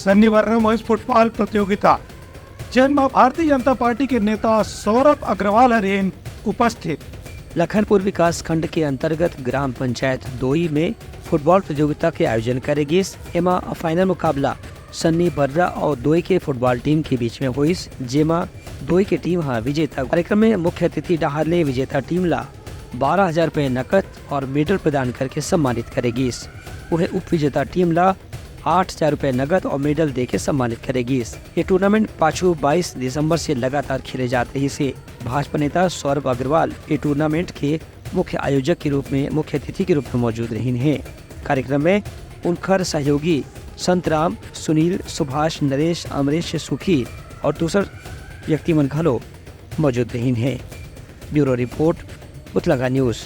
शनिवार में फुटबॉल प्रतियोगिता जिनमें भारतीय जनता पार्टी के नेता सौरभ अग्रवाल हरेन उपस्थित। लखनपुर विकास खंड के अंतर्गत ग्राम पंचायत दोई में फुटबॉल प्रतियोगिता के आयोजन करेगी। एमा फाइनल मुकाबला सन्नी बर्रा और दोई के फुटबॉल टीम के बीच में हुई, जेमा दोई के टीम विजेता। कार्यक्रम में मुख्य अतिथि डहारले विजेता टीम ला 12,000 रुपए नकद और मेडल प्रदान करके सम्मानित करेगी। वह उप विजेता टीम ला 8,000 रुपए नगद और मेडल देके सम्मानित करेगी। ये टूर्नामेंट पाछू 22 दिसंबर से लगातार खेले जाते ही से भाजपा नेता सौरभ अग्रवाल ये टूर्नामेंट के मुख्य आयोजक के रूप में मुख्य अतिथि के रूप में मौजूद रही हैं। कार्यक्रम में उनकर सहयोगी संतराम, सुनील, सुभाष, नरेश, अमरेश, सुखी और दूसर व्यक्ति मन घलो मौजूद रही हैं। ब्यूरो रिपोर्ट, उत्तलंगा न्यूज़।